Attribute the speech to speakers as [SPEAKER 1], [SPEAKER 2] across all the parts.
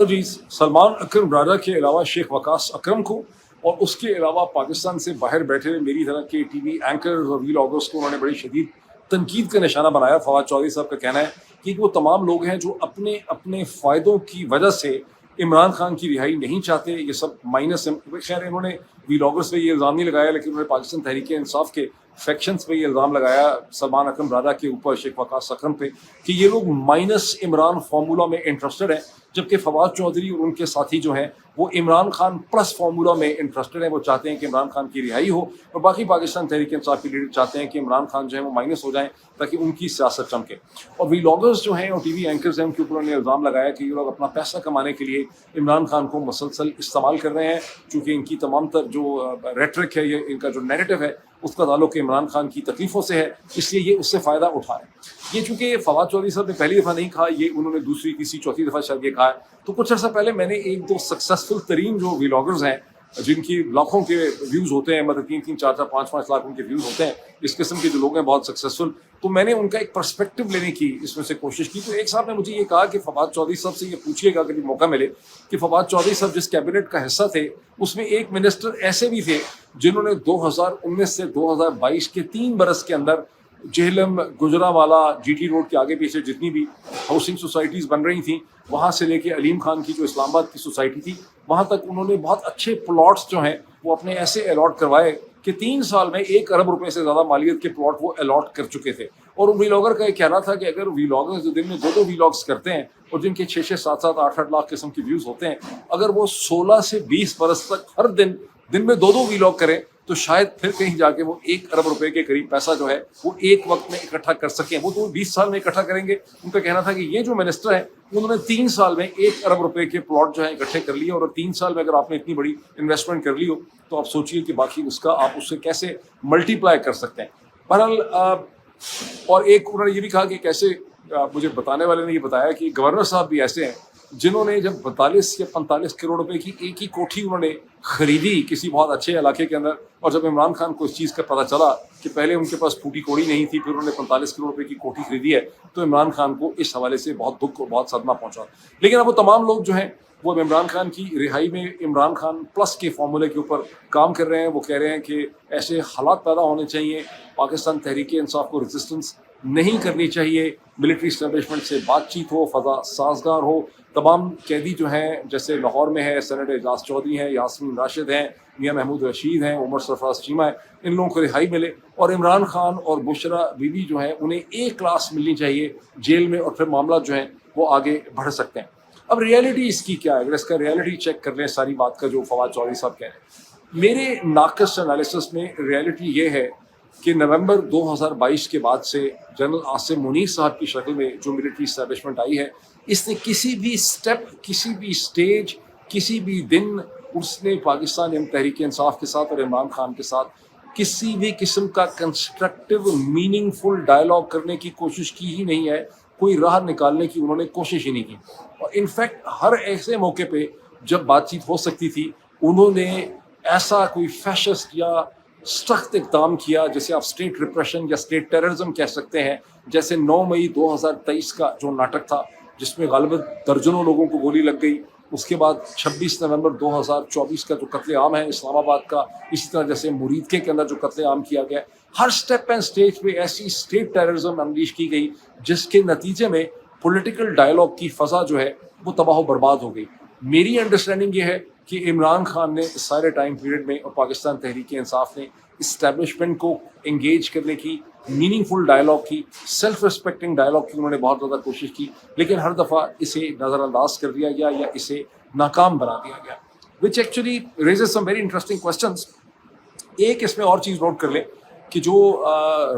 [SPEAKER 1] جی سلمان اکرم راجہ کے علاوہ شیخ وقاص اکرم کو اور اس کے علاوہ پاکستان سے باہر بیٹھے ہوئے میری طرح کے ٹی وی اینکرز اور ویلاگرز کو انہوں نے بڑی شدید تنقید کا نشانہ بنایا. فواد چودھری صاحب کا کہنا ہے کہ وہ تمام لوگ ہیں جو اپنے اپنے فائدوں کی وجہ سے عمران خان کی رہائی نہیں چاہتے. یہ سب مائنس. خیر انہوں نے ویلاگرز پہ یہ الزام نہیں لگایا لیکن انہوں نے پاکستان تحریک انصاف کے فیکشنز پہ یہ الزام لگایا سلمان اکرم راجہ کے اوپر, شیخ وقاص اکرم پہ, کہ یہ لوگ مائنس عمران فارمولا میں انٹرسٹڈ ہیں, جبکہ فواد چودھری اور ان کے ساتھی جو ہیں وہ عمران خان پلس فارمولا میں انٹرسٹڈ ہیں. وہ چاہتے ہیں کہ عمران خان کی رہائی ہو اور باقی پاکستان تحریک انصاف کے لیڈر چاہتے ہیں کہ عمران خان جو ہیں وہ مائنس ہو جائیں تاکہ ان کی سیاست چمکے. اور ویلاگرز جو ہیں اور ٹی وی اینکرز ہیں ان کے اوپر انہوں نے الزام لگایا کہ یہ لوگ اپنا پیسہ کمانے کے لیے عمران خان کو مسلسل استعمال کر رہے ہیں, چونکہ ان کی تمام تر جو ریٹرک ہے, یہ ان کا جو نیریٹو ہے اس کا تعلق عمران خان کی تکلیفوں سے ہے, اس لیے یہ اس سے فائدہ اٹھا رہے ہیں. یہ چونکہ فواد چودھری صاحب نے پہلی دفعہ نہیں کہا, یہ انہوں نے دوسری تیسری چوتھی دفعہ شاید یہ کہا ہے. تو کچھ عرصہ پہلے میں نے ایک دو سکسیزفل ترین جو ویلاگرز ہیں جن کی لاکھوں کے ویوز ہوتے ہیں, مطلب 3 4 5 لاکھ ان کے ویوز ہوتے ہیں, اس قسم کے جو لوگ ہیں بہت سکسیزفل, تو میں نے ان کا ایک پرسپیکٹو لینے کی اس میں سے کوشش کی. تو ایک صاحب نے مجھے یہ کہا کہ فواد چودھری صاحب سے یہ پوچھیے گا کبھی موقع ملے کہ فواد چودھری صاحب جس کیبنٹ کا حصہ تھے اس میں ایک منسٹر ایسے بھی تھے جنہوں نے 2019 سے 2022 کے 3 برس کے اندر Jhelum, Gujranwala, G T road کے آگے پیچھے جتنی بھی ہاؤسنگ سوسائٹیز بن رہی تھیں وہاں سے لے کے علیم خان کی جو اسلام آباد کی سوسائٹی تھی وہاں تک انہوں نے بہت اچھے پلاٹس جو ہیں وہ اپنے ایسے الاٹ کروائے کہ 3 سال میں 1 ارب روپے سے زیادہ مالیت کے پلاٹ وہ الاٹ کر چکے تھے. اور ویلاگر کا یہ کہنا تھا کہ اگر ویلاگر جو دن میں 2 ویلاگس کرتے ہیں اور جن کے 6 7 8 لاکھ قسم کی ویوز ہوتے ہیں, اگر وہ 16 سے 20 برس تک ہر دن میں 2 ویلاگ کریں تو شاید پھر کہیں جا کے وہ 1 ارب روپے کے قریب پیسہ جو ہے وہ ایک وقت میں اکٹھا کر سکیں. وہ تو 20 سال میں اکٹھا کریں گے. ان کا کہنا تھا کہ یہ جو منسٹر ہیں انہوں نے 3 سال میں 1 ارب روپے کے پلاٹ جو ہیں اکٹھے کر لیے, اور 3 سال میں اگر آپ نے اتنی بڑی انویسٹمنٹ کر لی ہو تو آپ سوچیے کہ باقی اس کا آپ اس سے کیسے ملٹی پلائی کر سکتے ہیں. بہرحال اور ایک انہوں نے یہ بھی کہا کہ کیسے, مجھے بتانے والے نے یہ بتایا کہ گورنر صاحب بھی ایسے ہیں جنہوں نے جب 42 یا 45 کروڑ روپے کی ایک ہی کوٹھی انہوں نے خریدی کسی بہت اچھے علاقے کے اندر, اور جب عمران خان کو اس چیز کا پتہ چلا کہ پہلے ان کے پاس پھوٹی کوڑی نہیں تھی, پھر انہوں نے 45 کروڑ روپے کی کوٹھی خریدی ہے, تو عمران خان کو اس حوالے سے بہت دکھ اور بہت صدمہ پہنچا. لیکن اب وہ تمام لوگ جو ہیں وہ عمران خان کی رہائی میں عمران خان پلس کے فارمولے کے اوپر کام کر رہے ہیں. وہ کہہ رہے ہیں کہ ایسے حالات پیدا ہونے چاہیے, پاکستان تحریک انصاف کو ریزسٹنس نہیں کرنی چاہیے, ملٹری اسٹیبلشمنٹ سے بات چیت ہو, فضا سازگار ہو, تمام قیدی جو ہیں جیسے لاہور میں ہے سینیٹر اعجاز چودھری ہیں, یاسمین راشد ہیں, میاں محمود رشید ہیں, عمر سرفراز چیمہ ہے, ان لوگوں کو رہائی ملے, اور عمران خان اور بشرا بی بی جو ہیں انہیں ایک کلاس ملنی چاہیے جیل میں, اور پھر معاملات جو ہیں وہ آگے بڑھ سکتے ہیں. اب ریئلٹی اس کی کیا ہے, اگر اس کا ریئلٹی چیک کر لیں ساری بات کا جو فواد چودھری صاحب کہہ رہے ہیں, میرے ناقص انالیسس میں ریئلٹی یہ ہے کہ نومبر 2022 کے بعد سے جنرل عاصم منیر صاحب کی شکل میں جو ملٹری اسٹیبلشمنٹ آئی ہے, اس نے کسی بھی سٹیپ, کسی بھی سٹیج, کسی بھی دن اس نے پاکستان تحریک انصاف کے ساتھ اور عمران خان کے ساتھ کسی بھی قسم کا کنسٹرکٹیو میننگ فل ڈائلاگ کرنے کی کوشش کی ہی نہیں ہے, کوئی راہ نکالنے کی انہوں نے کوشش ہی نہیں کی. اور انفیکٹ ہر ایسے موقع پہ جب بات چیت ہو سکتی تھی انہوں نے ایسا کوئی فیشسٹ یا سخت اقدام کیا جسے آپ اسٹیٹ ریپریشن یا اسٹیٹ ٹیررزم کہہ سکتے ہیں, جیسے 9 مئی 2023 کا جو ناٹک تھا جس میں غالباً درجنوں لوگوں کو گولی لگ گئی. اس کے بعد 26 نومبر 2024 کا جو قتل عام ہے اسلام آباد کا, اسی طرح جیسے مریدکے کے اندر جو قتل عام کیا گیا, ہر سٹیپ اینڈ سٹیج پہ ایسی اسٹیٹ ٹیررزم انلیش کی گئی جس کے نتیجے میں پولیٹیکل ڈائلاگ کی فضا جو ہے وہ تباہ و برباد ہو گئی. میری انڈرسٹینڈنگ یہ ہے کہ عمران خان نے اس سارے ٹائم پیریڈ میں اور پاکستان تحریک انصاف نے اسٹیبلشمنٹ کو انگیج کرنے کی, میننگ فل ڈائلاگ کی, سیلف ریسپیکٹنگ ڈائلاگ کی انہوں نے بہت زیادہ کوشش کی, لیکن ہر دفعہ اسے نظر انداز کر دیا گیا یا اسے ناکام بنا دیا گیا, which actually raises some very interesting questions. ایک اس میں اور چیز نوٹ کر لیں کہ جو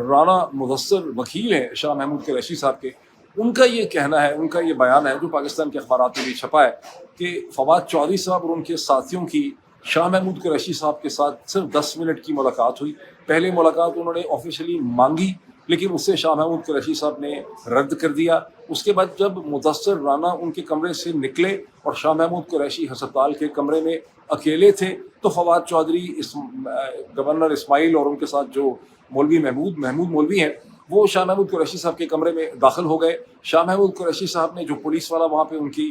[SPEAKER 1] رانا مدثر وکیل ہیں شاہ محمود قریشی صاحب کے, ان کا یہ کہنا ہے, ان کا یہ بیان ہے جو پاکستان کے اخبارات میں بھی چھپا ہے کہ فواد چودھری صاحب اور ان کے ساتھیوں کی شاہ محمود قریشی صاحب کے ساتھ صرف 10 منٹ کی ملاقات ہوئی. پہلے ملاقات انہوں نے آفیشلی مانگی لیکن اس سے شاہ محمود قریشی صاحب نے رد کر دیا. اس کے بعد جب مدثر رانا ان کے کمرے سے نکلے اور شاہ محمود قریشی ہسپتال کے کمرے میں اکیلے تھے, تو فواد چودھری گورنر اسماعیل اور ان کے ساتھ جو مولوی محمود مولوی ہیں وہ شاہ محمود قریشی صاحب کے کمرے میں داخل ہو گئے. شاہ محمود قریشی صاحب نے جو پولیس والا وہاں پہ ان کی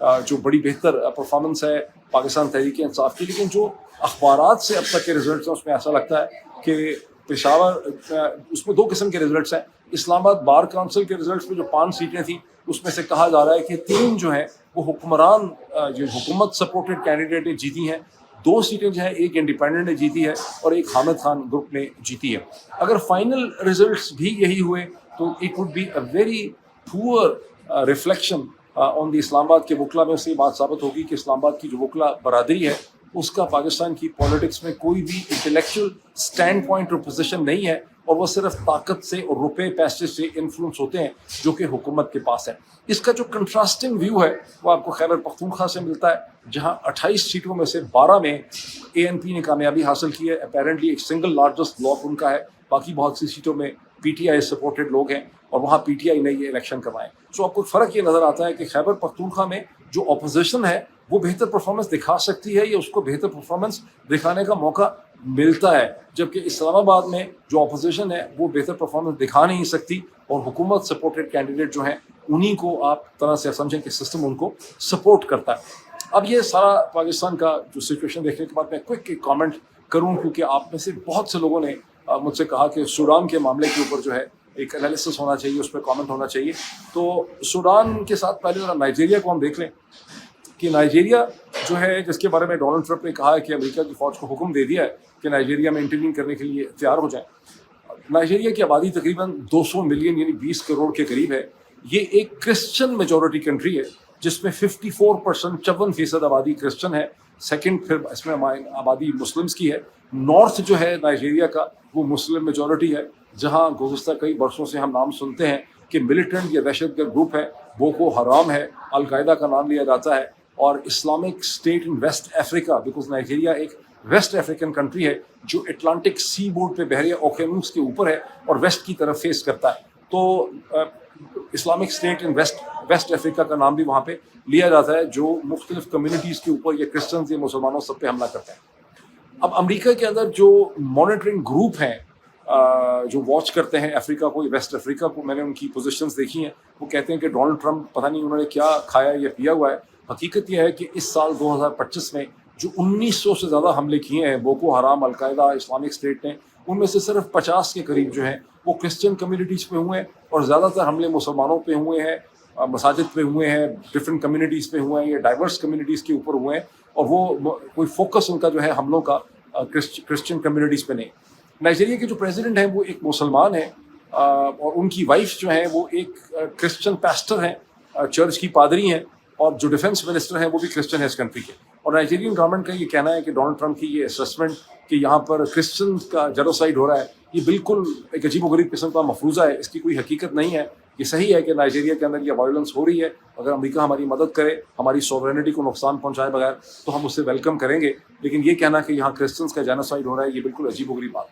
[SPEAKER 1] جو بڑی بہتر پرفارمنس ہے پاکستان تحریک انصاف کی، لیکن جو اخبارات سے اب تک کے رزلٹس ہیں اس میں ایسا لگتا ہے کہ پشاور، اس میں 2 قسم کے رزلٹس ہیں. اسلام آباد بار کونسل کے رزلٹس میں جو 5 سیٹیں تھیں اس میں سے کہا جا رہا ہے کہ 3 جو ہیں وہ حکمران جو حکومت سپورٹڈ کینڈیڈیٹ نے جیتی ہیں، 2 سیٹیں جو ہیں ایک انڈیپینڈنٹ نے جیتی ہے اور ایک حامد خان گروپ نے جیتی ہے. اگر فائنل رزلٹس بھی یہی ہوئے تو it would be a very poor reflection on the Islamabad کے وکلا میں سے یہ بات ثابت ہوگی کہ اسلام آباد کی جو وکلا برادری ہے اس کا پاکستان کی پولیٹکس میں کوئی بھی انٹلیکچوئل اسٹینڈ پوائنٹ اور پوزیشن نہیں ہے، اور وہ صرف طاقت سے اور روپے پیسے سے انفلوئنس ہوتے ہیں جو کہ حکومت کے پاس ہے. اس کا جو کنٹراسٹنگ ویو ہے وہ آپ کو خیبر پختونخوا سے ملتا ہے، جہاں 28 سیٹوں میں سے 12 میں اے این پی نے کامیابی حاصل کی ہے. اپیرنٹلی ایک سنگل لارجسٹ بلاک ان کا ہے، باقی بہت سی سیٹوں میں پی ٹی آئی سپورٹڈ لوگ ہیں اور وہاں پی ٹی آئی نے یہ الیکشن کروائے. سو آپ کو فرق یہ نظر آتا ہے کہ خیبر پختونخوا میں جو اپوزیشن ہے وہ بہتر پرفارمنس دکھا سکتی ہے یا اس کو بہتر پرفارمنس دکھانے کا موقع ملتا ہے، جبکہ اسلام آباد میں جو اپوزیشن ہے وہ بہتر پرفارمنس دکھا نہیں سکتی اور حکومت سپورٹڈ کینڈیڈیٹ جو ہیں انہی کو آپ طرح سے سمجھیں کہ سسٹم ان کو سپورٹ کرتا ہے. اب یہ سارا پاکستان کا جو سچویشن دیکھنے کے بعد میں کوئک ایک کامنٹ کروں، کیونکہ آپ میں سے بہت سے لوگوں نے مجھ سے کہا کہ سوڈان کے معاملے کے اوپر جو ہے ایک انالیسس ہونا چاہیے، اس پہ کامنٹ ہونا چاہیے. تو سوڈان کے ساتھ پہلے ذرا نائجیریا کو ہم دیکھ لیں کہ نائجیریا جو ہے جس کے بارے میں ڈونلڈ ٹرمپ نے کہا ہے کہ امریکہ کی فوج کو حکم دے دیا ہے کہ نائجیریا میں انٹروین کرنے کے لیے تیار ہو جائیں. نائجیریا کی آبادی تقریباً 200 ملین یعنی 20 کروڑ کے قریب ہے. یہ ایک کرسچن میجورٹی کنٹری ہے جس میں 54%، 54% آبادی کرسچن ہے. سیکنڈ پھر اس میں آبادی مسلمس کی ہے. نارتھ جو ہے نائجیریا کا وہ مسلم میجورٹی ہے، جہاں گزشتہ کئی برسوں سے ہم نام سنتے ہیں کہ ملیٹنٹ یا دہشت گرد گروپ ہے، بوکو حرام ہے، القاعدہ کا نام لیا جاتا ہے، اور Islamic state in west Africa, because Nigeria ایک ویسٹ افریقن کنٹری ہے جو اٹلانٹک سی بورڈ پہ بحیرہ اوقیانوس کے اوپر ہے اور ویسٹ کی طرف فیس کرتا ہے. تو اسلامک اسٹیٹ ان ویسٹ افریقہ کا نام بھی وہاں پہ لیا جاتا ہے، جو مختلف کمیونٹیز کے اوپر یا کرسچنز یا مسلمانوں سب پہ حملہ کرتا ہے. اب امریکہ کے اندر جو مانیٹرنگ گروپ ہیں جو واچ کرتے ہیں افریقہ کو، ویسٹ افریقہ کو، میں نے ان کی پوزیشنز دیکھی ہیں. وہ کہتے ہیں کہ ڈونلڈ ٹرمپ پتہ نہیں انہوں نے کیا کھایا یا پیا ہوا ہے. حقیقت یہ ہے کہ اس سال 2025 میں جو 1900 سے زیادہ حملے کیے ہیں بوکو حرام، القاعدہ، اسلامک اسٹیٹ نے، ان میں سے صرف 50 کے قریب جو ہیں وہ کرسچن کمیونٹیز پہ ہوئے ہیں، اور زیادہ تر حملے مسلمانوں پہ ہوئے ہیں، مساجد پہ ہوئے ہیں، ڈفرینٹ کمیونٹیز پہ ہوئے ہیں یا ڈائیورس کمیونٹیز کے اوپر ہوئے ہیں، اور وہ کوئی فوکس ان کا جو ہے حملوں کا کرسچن کمیونٹیز پہ نہیں. نائجیریا کے جو پریزیڈنٹ ہیں وہ ایک مسلمان ہیں، اور ان کی وائف جو ہیں وہ ایک کرسچن پیسٹر ہیں، چرچ کی پادری ہیں، اور جو ڈیفنس منسٹر ہیں وہ بھی کرسچن ہے اس کنٹری کے. اور نائجیرین گورنمنٹ کا یہ کہنا ہے کہ ڈونلڈ ٹرمپ کی یہ اسسمنٹ کہ یہاں پر کرسچن کا جینوسائیڈ ہو رہا ہے، یہ بالکل ایک عجیب و غریب قسم کا مفروضہ ہے، اس کی کوئی حقیقت نہیں ہے. یہ صحیح ہے کہ نائجیریا کے اندر یہ وائلنس ہو رہی ہے، اگر امریکہ ہماری مدد کرے، ہماری سوورینٹی کو نقصان پہنچائے بغیر، تو ہم اسے ویلکم کریں گے. لیکن یہ کہنا کہ یہاں کرسچنس کا جینوسائیڈ ہو رہا ہے، یہ بالکل عجیب و غریب بات.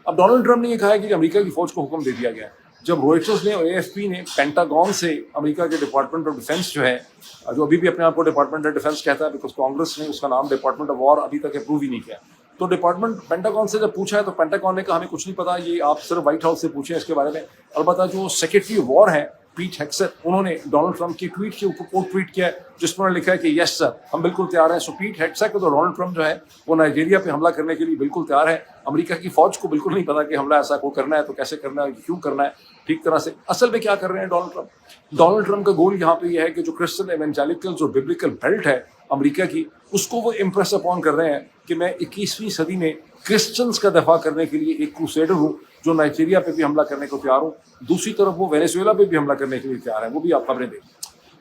[SPEAKER 1] اب ڈونلڈ ٹرمپ نے یہ کہا ہے کہ امریکہ کی فوج کو حکم دے دیا گیا ہے. جب روئٹرز نے اور اے ایف پی نے پینٹاگون سے امریکہ کے ڈپارٹمنٹ آف ڈیفینس جو ہے، جو ابھی بھی اپنے آپ کو ڈپارٹمنٹ آف ڈیفینس کہتا ہے بیکاز کانگریس نے اس کا نام ڈپارٹمنٹ آف وار ابھی تک اپروو ہی نہیں کیا، تو ڈپارٹمنٹ پینٹاگون سے جب پوچھا ہے تو پینٹاگون نے کہا ہمیں کچھ نہیں پتا، یہ آپ صرف وائٹ ہاؤس سے پوچھیں اس کے بارے میں. البتہ جو سیکرٹری وار ہیں پیٹ ہیگسیت، انہوں نے ڈونلڈ ٹرمپ کی ٹویٹ کے اوپر کوٹ ٹویٹ کیا ہے جس میں انہوں نے لکھا ہے کہ یس سر، ہم بالکل تیار ہیں. سو پیٹ ہیگسیت تو ڈونلڈ ٹرمپ جو ہے وہ نائجیریا پہ حملہ کرنے کے لیے بالکل تیار ہے. امریکہ کی فوج کو بالکل نہیں پتا کہ حملہ ایسا کو کرنا ہے تو کیسے کرنا ہے، کیوں کرنا ہے ٹھیک طرح سے. اصل میں کیا کر رہے ہیں ڈونلڈ ٹرمپ؟ ڈونلڈ ٹرمپ کا گول یہاں پہ یہ ہے کہ جو کرسچن ایونجیلکل جو ببلیکل بیلٹ ہے امریکہ کی، اس کو وہ امپریس اپون کر رہے ہیں کہ میں 21ویں صدی میں کرسچنس کا دفاع کرنے کے لیے ایک کروسیڈر ہوں جو نائجیریا پہ بھی حملہ کرنے کو تیار ہوں. دوسری طرف وہ وینیزویلا پہ بھی حملہ کرنے کے لیے تیار ہیں، وہ بھی آپ خبریں دیں.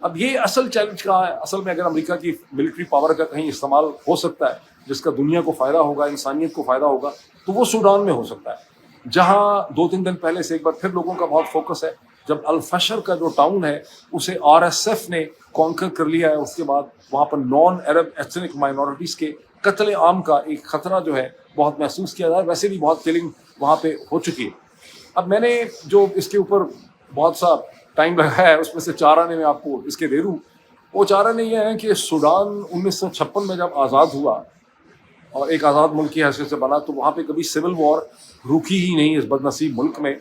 [SPEAKER 1] اب یہ اصل چیلنج کہاں ہے؟ اصل میں اگر امریکہ کی ملٹری پاور کا کہیں استعمال ہو سکتا ہے جس کا دنیا کو فائدہ ہوگا، انسانیت کو فائدہ ہوگا، تو وہ سوڈان میں ہو سکتا ہے، جہاں 2-3 دن پہلے سے ایک بار پھر لوگوں کا بہت فوکس ہے. جب الفشر کا جو ٹاؤن ہے اسے RSF نے کانکر کر لیا ہے، اس کے بعد وہاں پر نان عرب ایتھنک مائنورٹیز کے قتل عام کا ایک خطرہ جو ہے بہت محسوس کیا جائے. ویسے بھی بہت کلنگ وہاں پہ ہو چکی ہے. اب میں نے جو اس کے اوپر بہت سا ٹائم لگایا ہے اس میں سے 4 آنے میں آپ کو اس کے دے دوں. وہ 4 آنے یہ ہیں کہ سوڈان 1956 میں جب آزاد ہوا اور ایک آزاد ملک کی حیثیت سے بنا، تو وہاں پہ کبھی سول وار رکی ہی نہیں اس بد نصیب ملک میں.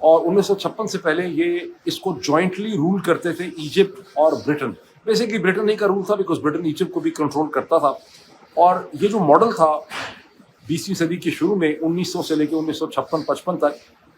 [SPEAKER 1] اور 1956 سے پہلے یہ اس کو جوائنٹلی رول کرتے تھے ایجپٹ اور برٹن. بیسکلی برٹن ہی کا رول تھا بیکاز برٹن ایجپٹ کو بھی کنٹرول کرتا تھا. اور یہ جو ماڈل تھا 20ویں صدی کے شروع میں 1900 سے لے کے 1956-55 تک,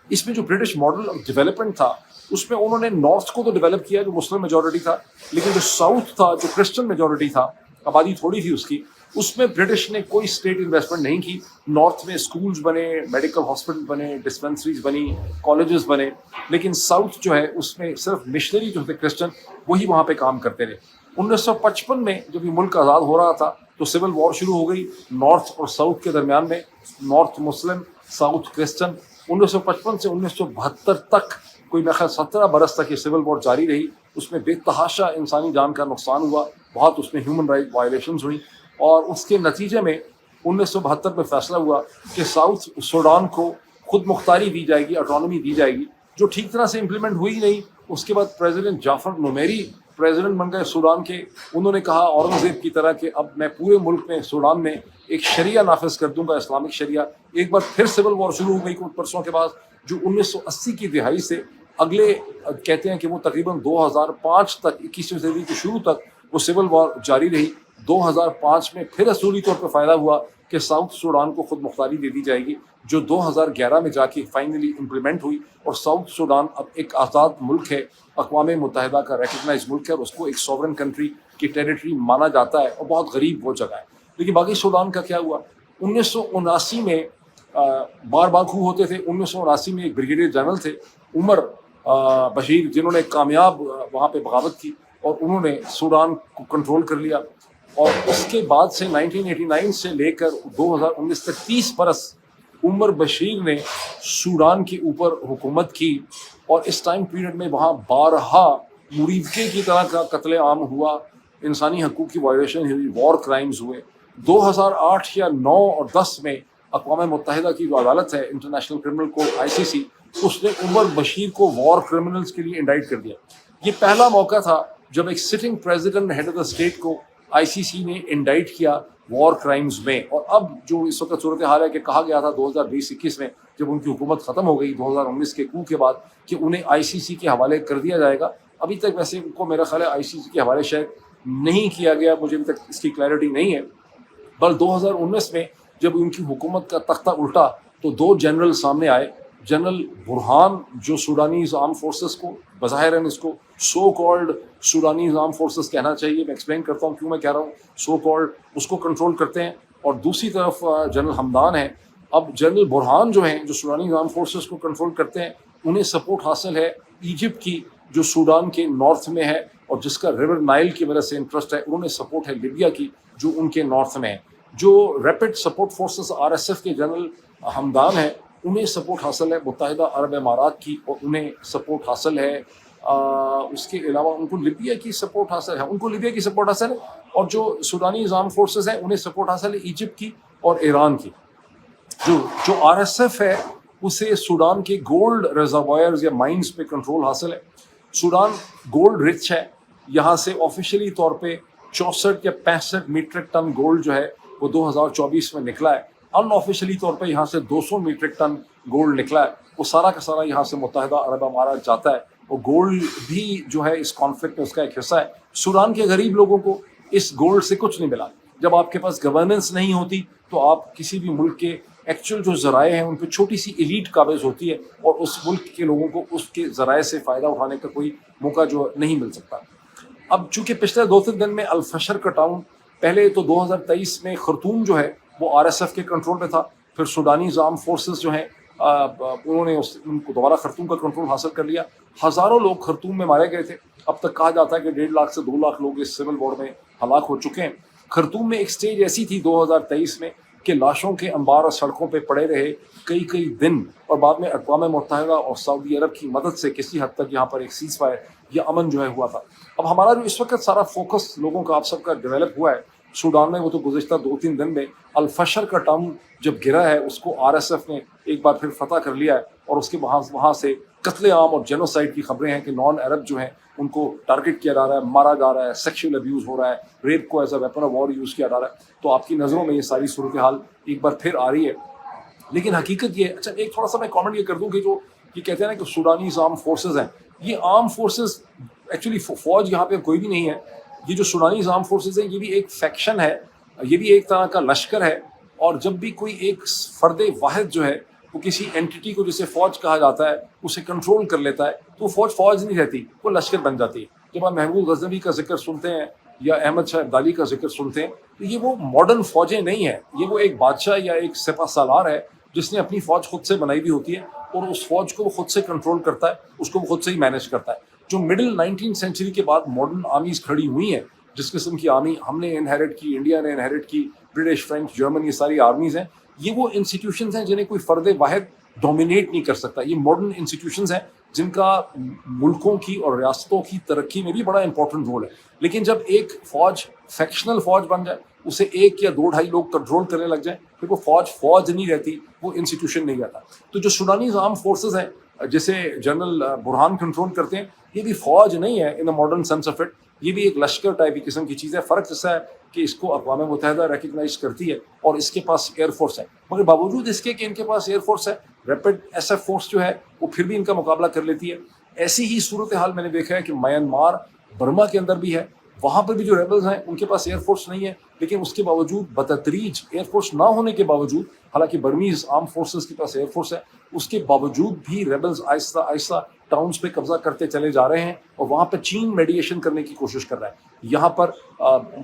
[SPEAKER 1] اس میں جو برٹش ماڈل آف ڈیولپمنٹ تھا اس میں انہوں نے نارتھ کو تو ڈیولپ کیا جو مسلم میجورٹی تھا, لیکن جو ساؤتھ تھا جو کرسچن میجورٹی تھا, آبادی تھوڑی تھی اس کی, اس میں برٹش نے کوئی اسٹیٹ انویسٹمنٹ نہیں کی. نارتھ میں اسکولز بنے, میڈیکل ہاسپٹل بنے, ڈسپینسریز بنی, کالجز بنے, لیکن ساؤتھ جو ہے اس میں صرف مشنری جو تھے کرسچن وہی وہاں پہ کام کرتے رہے. 1955 میں جب یہ ملک آزاد ہو رہا تھا تو سول وار شروع ہو گئی نارتھ اور ساؤتھ کے درمیان میں, نارتھ مسلم ساؤتھ کرسچن. 1955 سے 1972 تک کوئی میرے خیال 17 برس تک یہ سول وار جاری رہی. اس میں بے تحاشا انسانی جان کا نقصان ہوا, بہت اس میں ہیومن رائٹ وائلیشنز ہوئی, اور اس کے نتیجے میں 1972 میں فیصلہ ہوا کہ ساؤتھ سوڈان کو خود مختاری دی جائے گی, اٹانومی دی جائے گی, جو ٹھیک طرح سے امپلیمنٹ ہوئی نہیں. اس کے بعد پریزیڈنٹ جعفر نمیری پریزیڈنٹ بن گئے سوڈان کے. انہوں نے کہا اورنگزیب کی طرح کہ اب میں پورے ملک میں سوڈان میں ایک شریعہ نافذ کر دوں گا, اسلامک شریعہ. ایک بار پھر سول وار شروع ہو گئی کچھ برسوں کے بعد, جو 1980 کی دہائی سے اگلے کہتے ہیں کہ وہ تقریباً 2005 تک, 21ویں صدی کے شروع تک وہ سول وار جاری رہی. 2005 میں پھر اصولی طور پہ فائدہ ہوا کہ ساؤتھ سوڈان کو خود مختاری دے دی جائے گی, جو 2011 میں جا کے فائنلی امپلیمنٹ ہوئی, اور ساؤتھ سوڈان اب ایک آزاد ملک ہے, اقوام متحدہ کا ریکگنائز ملک ہے, اور اس کو ایک سوورن کنٹری کی ٹیریٹری مانا جاتا ہے, اور بہت غریب وہ جگہ ہے. لیکن باقی سوڈان کا کیا ہوا؟ 1979 میں بار باکو ہوتے تھے. 1979 میں ایک بریگیڈیئر جنرل تھے عمر بشیر, جنہوں نے کامیاب وہاں پہ بغاوت کی اور انہوں نے سوڈان کو کنٹرول کر لیا. اور اس کے بعد سے 1989 سے لے کر 2019 تک 30 برس عمر بشیر نے سوڈان کے اوپر حکومت کی, اور اس ٹائم پیریڈ میں وہاں بارہا مریدکے کی طرح کا قتل عام ہوا, انسانی حقوق کی وائلیشن ہوئی, وار کرائمز ہوئے. 2008 یا 9 اور 10 میں اقوام متحدہ کی جو عدالت ہے انٹرنیشنل کرمنل کورٹ ICC, اس نے عمر بشیر کو وار کرمنلز کے لیے انڈائٹ کر دیا. یہ پہلا موقع تھا جب ایک sitting president head of the state کو ICC نے انڈائٹ کیا وار کرائمز میں. اور اب جو اس وقت صورتحال ہے کہ کہا گیا تھا 2020-21 میں جب ان کی حکومت ختم ہو گئی 2019 کے کو کے بعد کہ انہیں ICC کے حوالے کر دیا جائے گا. ابھی تک ویسے ان کو میرا خیال ہے ICC کے حوالے شاید نہیں کیا گیا, مجھے ابھی تک اس کی کلیئرٹی نہیں ہے. بل 2019 میں جب ان کی حکومت کا تختہ الٹا تو 2 جنرل سامنے آئے. جنرل برہان جو سوڈانیز آرم فورسز کو بظاہر اس کو سو کالڈ سوڈانیز آرم فورسز کہنا چاہیے, میں ایکسپلین کرتا ہوں کیوں میں کہہ رہا ہوں سو کالڈ, اس کو کنٹرول کرتے ہیں. اور دوسری طرف جنرل حمدان ہیں. اب جنرل برہان جو ہیں جو سوڈانیز آرم فورسز کو کنٹرول کرتے ہیں, انہیں سپورٹ حاصل ہے ایجپٹ کی جو سوڈان کے نارتھ میں ہے اور جس کا ریور نائل کی وجہ سے انٹرسٹ ہے. انہوں نے سپورٹ ہے لیبیا کی جو ان کے نارتھ میں ہے. جو ریپڈ سپورٹ فورسز RSF کے جنرل حمدان ہیں, انہیں سپورٹ حاصل ہے متحدہ عرب امارات کی, اور انہیں سپورٹ حاصل ہے اس کے علاوہ ان کو لیبیا کی سپورٹ حاصل ہے, اور جو سوڈانی آرم فورسز ہیں انہیں سپورٹ حاصل ہے ایجپٹ کی اور ایران کی. جو RSF ہے اسے سوڈان کے گولڈ ریزروائرز یا مائنز پہ کنٹرول حاصل ہے. سوڈان گولڈ رچ ہے, یہاں سے آفیشلی طور پہ 64 یا 65 میٹرک ٹن گولڈ جو ہے وہ 2024 میں نکلا ہے. ان آفیشلی طور پہ یہاں سے 200 میٹرک ٹن گولڈ نکلا ہے. وہ سارا کا سارا یہاں سے متحدہ عرب امارات جاتا ہے, اور گولڈ بھی جو ہے اس کانفلکٹ میں اس کا ایک حصہ ہے. سوڈان کے غریب لوگوں کو اس گولڈ سے کچھ نہیں ملا. جب آپ کے پاس گورننس نہیں ہوتی تو آپ کسی بھی ملک کے ایکچوئل جو ذرائع ہیں ان پہ چھوٹی سی ایلیٹ قابض ہوتی ہے, اور اس ملک کے لوگوں کو اس کے ذرائع سے فائدہ اٹھانے کا کوئی موقع جو نہیں مل سکتا. اب چونکہ پچھلے 2-3 دن میں الفشر کا ٹاؤن, پہلے تو 2023 میں خرطوم جو ہے وہ RSF کے کنٹرول میں تھا, پھر سوڈانی آرم فورسز جو ہیں انہوں نے ان کو دوبارہ خرطوم کا کنٹرول حاصل کر لیا. ہزاروں لوگ خرطوم میں مارے گئے تھے. اب تک کہا جاتا ہے کہ 1.5 لاکھ سے 2 لاکھ لوگ اس سول وار میں ہلاک ہو چکے ہیں. خرطوم میں ایک سٹیج ایسی تھی 2023 میں کہ لاشوں کے انبار اور سڑکوں پہ پڑے رہے کئی دن, اور بعد میں اقوام متحدہ اور سعودی عرب کی مدد سے کسی حد تک یہاں پر ایک سیز فائر یا امن جو ہے ہوا تھا. اب ہمارا جو اس وقت سارا فوکس لوگوں کا آپ سب کا ڈیولپ ہوا ہے سوڈان میں, وہ تو گزشتہ 2-3 دن میں الفشر کا ٹاؤن جب گرا ہے اس کو RSF نے ایک بار پھر فتح کر لیا ہے, اور اس کے وہاں سے قتل عام اور جینوسائڈ کی خبریں ہیں کہ نان عرب جو ہیں ان کو ٹارگٹ کیا جا رہا ہے, مارا جا رہا ہے, سیکشل ابیوز ہو رہا ہے, ریپ کو as a weapon of war use کیا جا رہا ہے. تو آپ کی نظروں میں یہ ساری صورتحال ایک بار پھر آ رہی ہے. لیکن حقیقت یہ, اچھا ایک تھوڑا سا میں کامنٹ یہ کر دوں کہ جو یہ کہتے ہیں نا کہ سوڈانی آرم فورسز ہیں, یہ آرم فورسز ایکچولی فوج یہاں پہ کوئی بھی نہیں ہے. یہ جو سوڈانیز آرم فورسز ہیں یہ بھی ایک فیکشن ہے, یہ بھی ایک طرح کا لشکر ہے, اور جب بھی کوئی ایک فرد واحد جو ہے وہ کسی اینٹی کو جسے فوج کہا جاتا ہے اسے کنٹرول کر لیتا ہے تو وہ فوج نہیں رہتی, وہ لشکر بن جاتی ہے. جب آپ محمود غزنوی کا ذکر سنتے ہیں یا احمد شاہ ابدالی کا ذکر سنتے ہیں تو یہ وہ ماڈرن فوجیں نہیں ہیں, یہ وہ ایک بادشاہ یا ایک سپہ سالار ہے جس نے اپنی فوج خود سے بنائی ہوئی ہوتی ہے اور اس فوج کو وہ خود سے کنٹرول کرتا ہے, اس کو وہ خود سے ہی مینیج کرتا ہے. جو مڈل 19 سینچری کے بعد ماڈرن آرمیز کھڑی ہوئی ہیں, جس قسم کی آرمی ہم نے انہیریٹ کی, انڈیا نے انہیریٹ کی, برٹش, فرینچ, جرمن, یہ ساری آرمیز ہیں, یہ وہ انسٹیٹیوشنز ہیں جنہیں کوئی فرد واحد ڈومینیٹ نہیں کر سکتا. یہ ماڈرن انسٹیٹیوشنز ہیں جن کا ملکوں کی اور ریاستوں کی ترقی میں بھی بڑا امپورٹنٹ رول ہے. لیکن جب ایک فوج فیکشنل فوج بن جائے, اسے 1 یا 2 2.5 لوگ کنٹرول کرنے لگ جائیں, پھر وہ فوج نہیں رہتی, وہ انسٹیٹیوشن نہیں رہتا. تو جو سوڈانیز آرم فورسز ہیں جسے جنرل برہان کنٹرول کرتے ہیں, یہ بھی فوج نہیں ہے in a modern sense of it, یہ بھی ایک لشکر ٹائپ کی قسم کی چیز ہے. فرق ایسا ہے کہ اس کو اقوام متحدہ ریکگنائز کرتی ہے اور اس کے پاس ایئر فورس ہے, مگر باوجود اس کے کہ ان کے پاس ایئر فورس ہے, ریپڈ ایس ایف فورس جو ہے وہ پھر بھی ان کا مقابلہ کر لیتی ہے. ایسی ہی صورتحال میں نے دیکھا ہے کہ میانمار, برما کے اندر بھی ہے, وہاں پر بھی جو ریبلز ہیں ان کے پاس ایئر فورس نہیں ہے, لیکن اس کے باوجود بتدریج ایئر فورس نہ ہونے کے باوجود, حالانکہ برمیز آرم فورسز کے پاس ایئر فورس ہے, اس کے باوجود بھی ریبلز آہستہ آہستہ ٹاؤنز پہ قبضہ کرتے چلے جا رہے ہیں, اور وہاں پہ چین میڈیشن کرنے کی کوشش کر رہا ہے. یہاں پر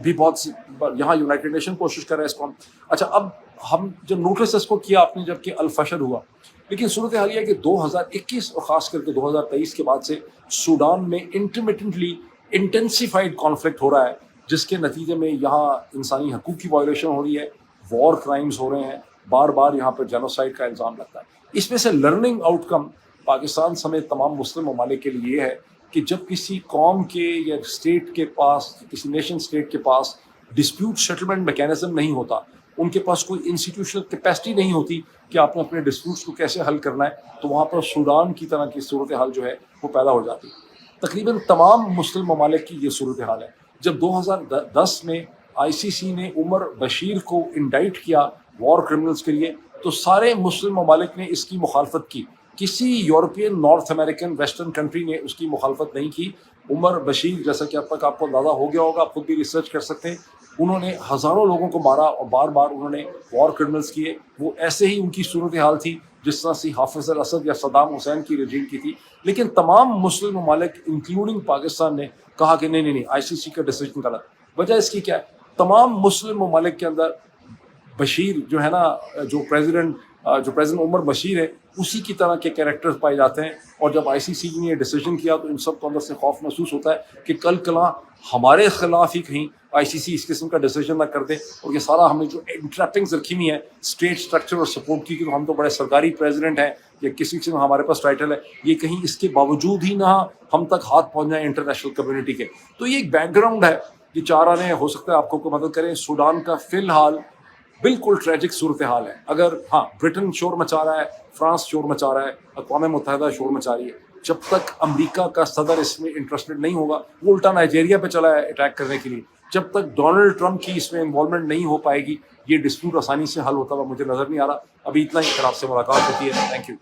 [SPEAKER 1] بھی بہت سی, یہاں یونائٹڈ نیشن کوشش کر رہا ہے اس کو. اچھا, اب ہم جب نوٹس اس کو کیا آپ نے جب کہ الفشر ہوا, لیکن صورتحال یہ ہے کہ 2021 اور خاص کر کے 2023 کے بعد سے سوڈان میں انٹرمیٹنٹلی انٹینسیفائڈ کانفلکٹ ہو رہا ہے, جس کے نتیجے میں یہاں انسانی حقوق کی وائلیشن ہو رہی ہے, وار کرائمز ہو رہے ہیں, بار بار یہاں پر جینوسائڈ کا الزام لگتا ہے. اس میں سے لرننگ آؤٹ کم پاکستان سمیت تمام مسلم ممالک کے لیے یہ ہے کہ جب کسی قوم کے یا اسٹیٹ کے پاس, کسی نیشن اسٹیٹ کے پاس ڈسپیوٹ سیٹلمنٹ میکینزم نہیں ہوتا, ان کے پاس کوئی انسٹیٹیوشنل کیپیسٹی نہیں ہوتی کہ آپ نے اپنے ڈسپیوٹس کو کیسے حل کرنا ہے, تو وہاں پر سوڈان کی طرح کی صورتحال جو ہے وہ پیدا ہو جاتی ہے. تقریباً تمام مسلم ممالک کی یہ صورتحال ہے. جب 2010 میں ICC نے عمر بشیر کو انڈائٹ کیا وار کرمنلز کے لیے, تو سارے مسلم ممالک نے اس کی مخالفت کی. کسی European, north American, western country نے اس کی مخالفت نہیں کی. عمر بشیر, جیسا کہ اب تک آپ کو اندازہ ہو گیا ہوگا, آپ خود بھی ریسرچ کر سکتے ہیں, انہوں نے ہزاروں لوگوں کو مارا اور بار بار انہوں نے وار کرمنلز کیے. وہ ایسے ہی ان کی صورتحال تھی جس طرح سے حافظ الاسد یا صدام حسین کی رجیم کی تھی. لیکن تمام مسلم ممالک انکلوڈنگ پاکستان نے کہا کہ نہیں, ICC کا ڈیسیجن غلط. وجہ اس کی کیا ہے؟ تمام مسلم ممالک کے اندر بشیر جو ہے نا, جو پریزیڈنٹ عمر بشیر ہے, اسی کی طرح کے کیریکٹرز پائے جاتے ہیں. اور جب ICC نے یہ ڈیسیجن کیا تو ان سب کو اندر سے خوف محسوس ہوتا ہے کہ کل کلاں ہمارے خلاف ہی کہیں ICC اس قسم کا ڈیسیجن نہ کر دے. اور یہ سارا ہم نے جو انٹریپنگز رکھی ہوئی ہیں اسٹیٹ اسٹرکچر اور سپورٹ کی, کہ ہم تو بڑے سرکاری پریزیڈنٹ ہیں یا کسی قسم ہمارے پاس ٹائٹل ہے, یہ کہیں اس کے باوجود ہی نہ ہم تک ہاتھ پہنچ جائیں انٹرنیشنل کمیونٹی کے. تو یہ ایک بیک گراؤنڈ ہے. یہ 4 آنے ہو سکتا ہے آپ کو مدد کریں. سوڈان کا فی الحال بالکل ٹریجک صورتحال ہے. اگر ہاں برٹن شور مچا رہا ہے, فرانس شور مچا رہا ہے, اقوام متحدہ شور مچا رہی ہے, جب تک امریکہ کا صدر اس میں انٹرسٹڈ نہیں ہوگا, وہ الٹا نائجیریا پہ چلا ہے اٹیک کرنے کے لیے, جب تک ڈونلڈ ٹرمپ کی اس میں انوالومنٹ نہیں ہو پائے گی, یہ ڈسپیوٹ آسانی سے حل ہوتا ہوا مجھے نظر نہیں آ رہا. ابھی اتنا ہی, پھر آپ سے ملاقات ہوتی ہے. Thank you.